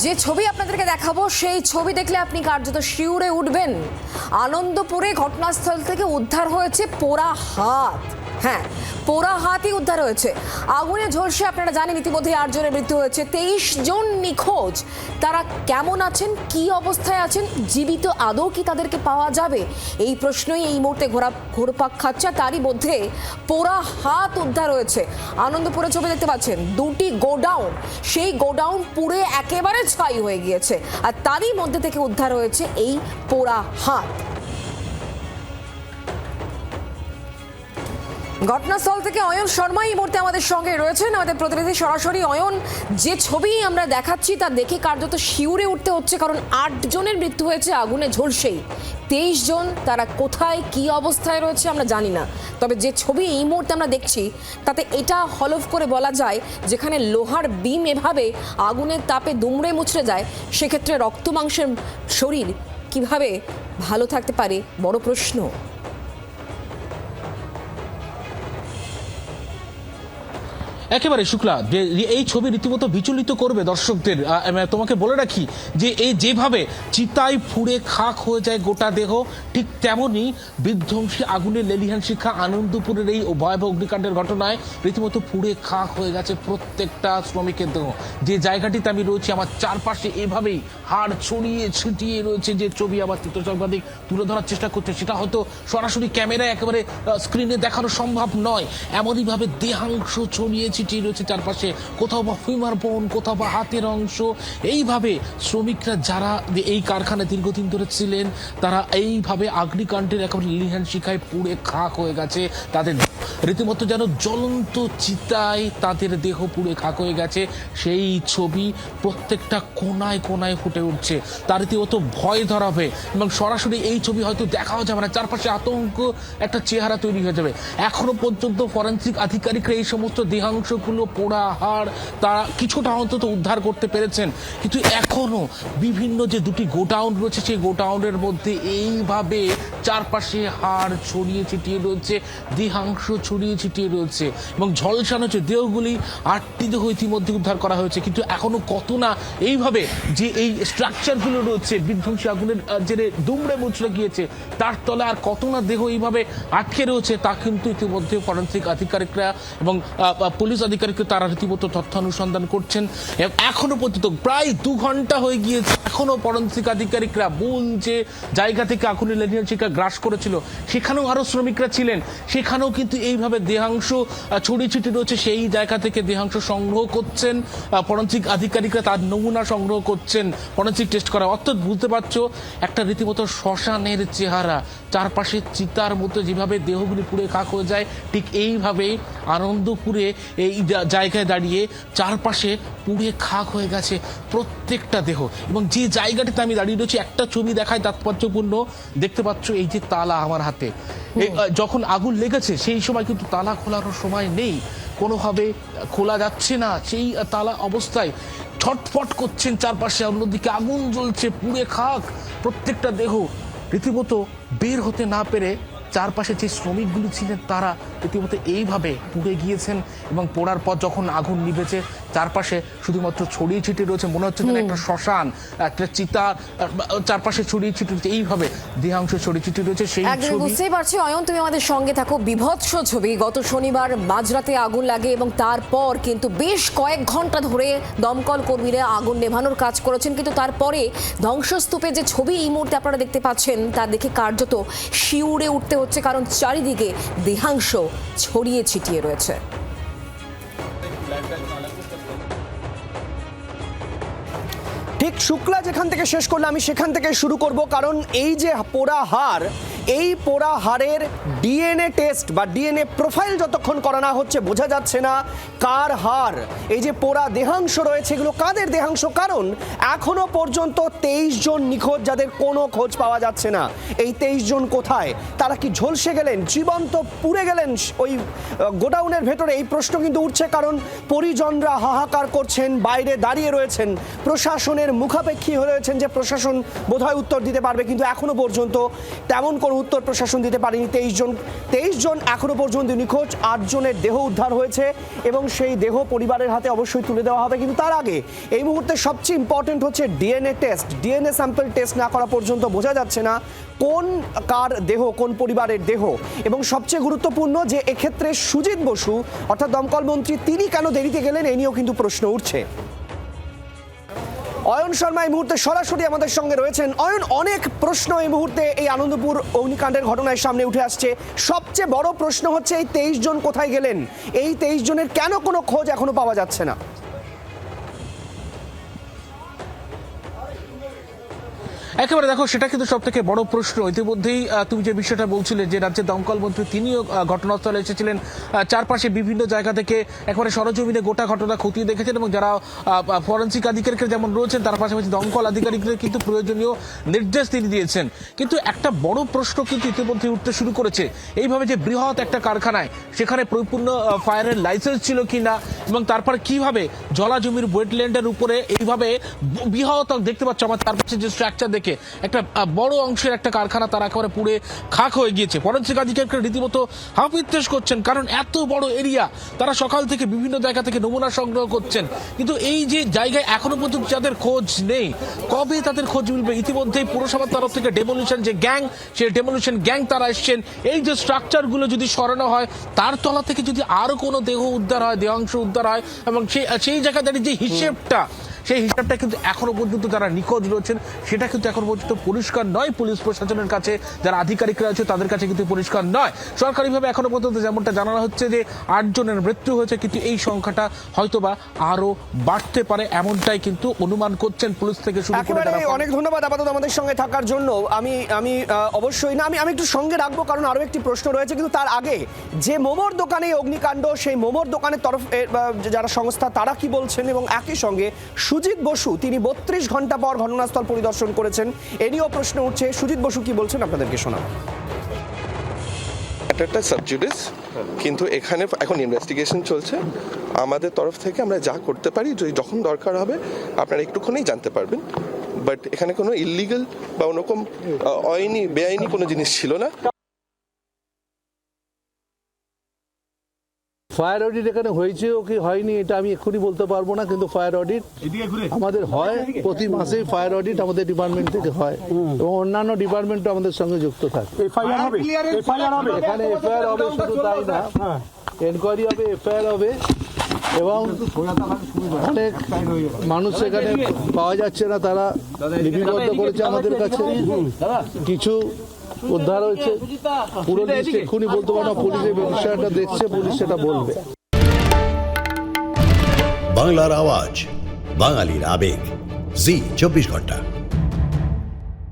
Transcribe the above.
যে ছবি আপনাদেরকে দেখাবো সেই ছবি দেখলে আপনি কার্যত শিউরে উঠবেন। আনন্দপুরে ঘটনাস্থল থেকে উদ্ধার হয়েছে পোড়া হাত। হ্যাঁ, পোড়া হাতই উদ্ধার হয়েছে। আগুনে ঝলসে আপনারা জানেন ইতিমধ্যে 8 জনের মৃত্যু হয়েছে, 23 জন নিখোঁজ। তারা কেমন আছেন, কি অবস্থায় আছেন, জীবিত আদৌ কি তাদেরকে পাওয়া যাবে, এই প্রশ্নই এই মুহূর্তে ঘোরপাক খাচ্ছে। তারই মধ্যে পোড়া হাত উদ্ধার হয়েছে। আনন্দপুরে ছবি দেখতে পাচ্ছেন, 2টি গোডাউন, সেই গোডাউন পুড়ে একেবারে ছাই হয়ে গিয়েছে, আর তারই মধ্যে থেকে উদ্ধার হয়েছে এই পোড়া হাত। ঘটনাস্থল থেকে অয়ন শর্মা এই মুহূর্তে আমাদের সঙ্গে রয়েছেন, আমাদের প্রতিনিধি। সরাসরি অয়ন, যে ছবি আমরা দেখাচ্ছি তা দেখে কার্যত শিউরে উঠতে হচ্ছে, কারণ 8 জনের মৃত্যু হয়েছে আগুনে ঝলসেই। 23 জন তারা কোথায় কি অবস্থায় রয়েছে আমরা জানি না। তবে যে ছবি এই মুহূর্তে আমরা দেখছি তাতে এটা হলফ করে বলা যায়, যেখানে লোহার বিম এভাবে আগুনের তাপে দুমড়ে মুচড়ে যায়, সেক্ষেত্রে রক্ত মাংসের শরীর কিভাবে ভালো থাকতে পারে, বড় প্রশ্ন। একেবারে শুক্লা, যে এই ছবি রীতিমতো বিচলিত করবে দর্শকদের। তোমাকে বলে রাখি যে এই যেভাবে চিতায় পুড়ে খাক হয়ে যায় গোটা দেহ, ঠিক তেমনই বিধ্বংসী আগুনের লেলিহান শিখা আনন্দপুরের এই ভয়াবহ অগ্নিকাণ্ডের ঘটনায় রীতিমতো পুড়ে খাক হয়ে গেছে প্রত্যেকটা শ্রমিকের দেহ। যে জায়গাটিতে আমি রয়েছি, আমার চারপাশে এভাবেই হাড় ছড়িয়ে ছিটিয়ে রয়েছে। যে ছবি আমার চিত্রসাংবাদিক তুলে ধরার চেষ্টা করছে, সেটা হয়তো সরাসরি ক্যামেরায় একেবারে স্ক্রিনে দেখানো সম্ভব নয়। এমনইভাবে দেহাংশ ছড়িয়ে ছিটিয়ে রয়েছে চারপাশে, কোথাও বা ফিমার বোন, কোথাও বা হাতের অংশ। এইভাবে শ্রমিকরা যারা এই কারখানায় দীর্ঘদিন ধরে ছিলেন, তারা এইভাবে অগ্নিকাণ্ডের একেবারে লিহান শিখায় পুড়ে খাক হয়ে গেছে। তাদের রীতিমতো যেন জ্বলন্ত চিতায় তাদের দেহ পুড়ে খাক হয়ে গেছে। সেই ছবি প্রত্যেকটা কোনায় কোনায় ফুটে উঠছে। তার রীতিমতো ভয় ধরাবে, এবং সরাসরি এই ছবি হয়তো দেখাও যাবে না। চারপাশে আতঙ্ক একটা চেহারা তৈরি হয়ে যাবে। এখনো পর্যন্ত ফরেন্সিক আধিকারিকরা এই সমস্ত দেহাংশগুলো, পোড়া হাড়, তারা কিছুটা অন্তত উদ্ধার করতে পেরেছেন, কিন্তু এখনো বিভিন্ন যে 2টি গোডাউন রয়েছে, সেই গোডাউনের মধ্যে এইভাবে চারপাশে হাড় ছড়িয়ে ছিটিয়ে রয়েছে, দেহাংশ ছড়িয়ে ছিটিয়ে রয়েছে, এবং ঝলসানো যে দেহগুলি 8টি দেহ ইতিমধ্যে উদ্ধার করা হয়েছে। কিন্তু এখনো কত না এইভাবে যে এই স্ট্রাকচারগুলো রয়েছে বিধ্বংসী আগুনের জেরে দুমড়ে মুচড়ে গিয়েছে, তার তলে আর কত না দেহ এইভাবে আটকে রয়েছে, তা কিন্তু ইতিমধ্যে ফরেন্সিক আধিকারিকরা এবং পুলিশ আধিকারিকরা তারা রীতিমতো তথ্য অনুসন্ধান করছেন। এখনো পর্যন্ত প্রায় 2 ঘন্টা হয়ে গিয়েছে, এখনো ফরেন্সিক আধিকারিকরা মূল যে জায়গা থেকে আগুনের লেলিহান শিখা গ্রাস করেছিল, সেখানেও আরো শ্রমিকরা ছিলেন, সেখানেও কিন্তু এইভাবে দেহাংশ ছড়িয়ে ছিটিয়ে রয়েছে। সেই জায়গা থেকে দেহাংশ সংগ্রহ করছেন ফরেন্সিক আধিকারিকরা, তার নমুনা সংগ্রহ করছেন ফরেন্সিক টেস্ট করা। অর্থাৎ বুঝতে পারছো, একটা রীতিমতো শ্মশানের চেহারা, চারপাশে চিতার মতো যেভাবে দেহগুলি পুড়ে খাক হয়ে যায়, ঠিক এইভাবেই আনন্দপুরে এই জায়গায় দাঁড়িয়ে চারপাশে পুড়ে খাক হয়ে গেছে প্রত্যেকটা দেহ। এবং যে জায়গাটিতে আমি দাঁড়িয়ে রয়েছি, একটা ছবি দেখায় তাৎপর্যপূর্ণ। দেখতে পাচ্ছ এই যে তালা আমার হাতে, যখন আগুন লেগেছে সেই সময় কিন্তু তালা খোলারও সময় নেই, কোনোভাবে খোলা যাচ্ছে না। সেই তালা অবস্থায় ছটফট করছেন চারপাশে, অন্যদিকে আগুন জ্বলছে, পুড়ে খাক প্রত্যেকটা দেহ। রীতিমতো বের হতে না পেরে চারপাশে যে শ্রমিকগুলি ছিলেন, তারা রীতিমতো এইভাবে পুড়ে গিয়েছেন। এবং পোড়ার পর যখন আগুন নিভেছে, চারপাশে শুধুমাত্র ছড়িয়ে ছিটিয়ে রয়েছে, মনে হচ্ছে যেন একটা শ্মশান, একটা চিতার চারপাশে ছড়িয়ে ছিটিয়ে রয়েছে, এইভাবে দেহাংশ ছড়িয়ে ছিটিয়ে রয়েছে। সেই ছবি বুঝতেই পারছি অয়ন, তুমি আমাদের সঙ্গে থাকো। বিভৎস ছবি। গত শনিবার মাঝরাতে আগুন লাগে এবং তারপর কিন্তু বেশ কয়েক ঘন্টা ধরে দমকল কর্মীরা আগুন নেভানোর কাজ করেছেন, কিন্তু তারপরে ধ্বংসস্তূপে যে ছবি এই মুহূর্তে আপনারা দেখতে পাচ্ছেন, তা দেখে কার্যত শিউরে উঠতে হচ্ছে, কারণ চারিদিকে দেহাংশ ছড়িয়ে ছিটিয়ে রয়েছে। ঠিক শুক্লা যেখান থেকে শেষ করলে আমি সেখান থেকে শুরু করব, কারণ এই যে পোড়া হাড়, এই পোড়া হাড়ের ডিএনএ টেস্ট বা ডিএনএ প্রোফাইল যতক্ষণ করা না হচ্ছে, বোঝা যাচ্ছে না কার হাড়। এই যে পোড়া দেহাংশ রয়েছে, এগুলো কাদের দেহাংশ? কারণ এখনো পর্যন্ত 23 জন নিখোঁজ, যাদের কোনো খোঁজ পাওয়া যাচ্ছে না। এই 23 জন কোথায়? তারা কি ঝলসে গেলেন, জীবন্ত পুড়ে গেলেন ওই গোডাউনের ভেতরে? এই প্রশ্ন কিন্তু উঠছে, কারণ পরিজনরা হাহাকার করছেন, বাইরে দাঁড়িয়ে রয়েছেন, প্রশাসনের মুখাপেক্ষী হয়ে রয়েছেন যে প্রশাসন বোধহয় উত্তর দিতে পারবে, কিন্তু এখনো পর্যন্ত তেমন কোনো উত্তর প্রশাসন দিতে পারেনি। 23 জন এখনো পর্যন্ত নিখোঁজ, 8 জনের দেহ উদ্ধার হয়েছে। এবং সেই দেহ পরিবারের হাতে অবশ্যই তুলে দেওয়া হবে, কিন্তু তার আগে এই মুহূর্তে সবচেয়ে ইম্পর্টেন্ট হচ্ছে DNA test. DNA sample test না করা পর্যন্ত বোঝা যাচ্ছে না কোন কার দেহ, কোন পরিবারের দেহ। এবং সবচেয়ে গুরুত্বপূর্ণ যে এক্ষেত্রে সুজিত বসু অর্থাৎ দমকল মন্ত্রী তিনি কেন দেরিতে গেলেন এই নিয়েও কিন্তু প্রশ্ন উঠছে। অয়ন শর্মা এই মুহূর্তে সরাসরি আমাদের সঙ্গে রয়েছেন। অয়ন, অনেক প্রশ্ন এই মুহূর্তে এই আনন্দপুর অগ্নিকাণ্ডের ঘটনায় সামনে উঠে আসছে। সবচেয়ে বড় প্রশ্ন হচ্ছে এই 23 জন কোথায় গেলেন? এই 23 জনের কেন কোনো খোঁজ এখনো পাওয়া যাচ্ছে না? একেবারে দেখো, সেটা কিন্তু সব থেকে বড় প্রশ্ন। ইতিমধ্যেই তুমি যে বিষয়টা বলছিলে যে রাজ্যের দমকল মন্ত্রী তিনিও ঘটনাস্থলে এসেছিলেন, চারপাশে বিভিন্ন জায়গা থেকে একেবারে সরজমিনে গোটা ঘটনা খতিয়ে দেখেছেন, এবং যারা ফরেন্সিক আধিকারিকরা যেমন রয়েছেন তার পাশাপাশি দমকল আধিকারিকদের কিন্তু প্রয়োজনীয় নির্দেশ তিনি দিয়েছেন। কিন্তু একটা বড় প্রশ্ন কিন্তু ইতিমধ্যে উঠতে শুরু করেছে, এইভাবে যে বৃহৎ একটা কারখানায় সেখানে পরিপূর্ণ ফায়ারের লাইসেন্স ছিল কিনা, এবং তারপর কিভাবে জলা জমির ওয়েটল্যান্ডের উপরে এইভাবে বৃহৎ দেখতে পাচ্ছ আমার চারপাশে যে স্ট্রাকচার দেখে একটা বড় অংশের একটা কারখানা তারা একেবারে পুড়ে খাক হয়ে গিয়েছে। ফরেন্সিক আধিকারিকরা রীতিমতো হাপিত্তেশ করছেন, কারণ এত বড় এরিয়া তারা সকাল থেকে বিভিন্ন জায়গা থেকে নমুনা সংগ্রহ করছেন, কিন্তু এই যে জায়গায় এখনো পর্যন্ত যাদের খোঁজ নেই, কবে তাদের খোঁজ মিলবে? ইতিমধ্যেই পুরসভার তরফ থেকে ডেমোলিশন যে গ্যাং, সেই ডেমোলিশন গ্যাং তারা এসছেন। এই যে স্ট্রাকচারগুলো যদি সরানো হয়, তার তলা থেকে যদি আরো কোনো দেহ উদ্ধার হয়, দেহাংশ উদ্ধার হয়, এবং সেই জায়গায় দাঁড়িয়ে যে হিসেবটা, সেই হিসাবটা কিন্তু এখনো পর্যন্ত যারা নিখোঁজ রয়েছেন সেটা কিন্তু এখনো পর্যন্ত পরিষ্কার নয় পুলিশ প্রশাসনের কাছে, যারা আধিকারিকরা আছে তাদের কাছে কিন্তু পরিষ্কার নয়। সরকারিভাবে এখনো পর্যন্ত যেমনটা জানানো হচ্ছে যে 8 জনের মৃত্যু হয়েছে, কিন্তু এই সংখ্যাটা হয়তোবা আরো বাড়তে পারে, এমনটাই কিন্তু অনুমান করছেন পুলিশ থেকে শুরু করে। অনেক ধন্যবাদ আপাতত আমাদের সঙ্গে থাকার জন্য। আমি অবশ্যই না, আমি একটু সঙ্গে রাখবো, কারণ আরো একটি প্রশ্ন রয়েছে। কিন্তু তার আগে যে মোমোর দোকানে অগ্নিকাণ্ড, সেই মোমোর দোকানের তরফ যারা সংস্থা তারা কি বলছেন, এবং একই সঙ্গে সুজিত বসু তিনি 32 ঘন্টা পর ঘটনাস্থল পরিদর্শন করেছেন, এ নিয়েও প্রশ্ন উঠছে। সুজিত বসু কি বলছেন আপনাদেরকে শোনাবো। একটা সাবজুডিস, কিন্তু এখানে এখন ইনভেস্টিগেশন চলছে। আমাদের তরফ থেকে আমরা যা করতে পারি, যখন দরকার হবে আপনারা একটুখানি জানতে পারবেন। বাট এখানে কোনো ইললিগাল বা ওরকম বেআইনি কোনো জিনিস ছিল না। ফায়ার অডিট এখানে হয়েছে কি হয়নি এটা আমি এক্ষুনি বলতে পারবো না, কিন্তু ফায়ার অডিট আমাদের হয় প্রতি মাসেই। ফায়ার অডিট আমাদের ডিপার্টমেন্ট থেকে হয়, এবং অন্যান্য ডিপার্টমেন্টও আমাদের সঙ্গে যুক্ত থাকে। এখানে এফআইআর হবে, শুধু তাই না, এনকোয়ারি হবে, এফআইআর হবে, এবং অনেক মানুষ এখানে পাওয়া যাচ্ছে না, তারা লিপিবদ্ধ করেছে আমাদের কাছে, কিছু উদ্ধার হয়েছে। পুরো জিনিস এক্ষুনি বলতে পারবো না, পুলিশের বিষয়টা দেখছে, পুলিশ সেটা বলবে। বাংলার আওয়াজ, বাঙালির আবেগ, জি 24 ঘন্টা।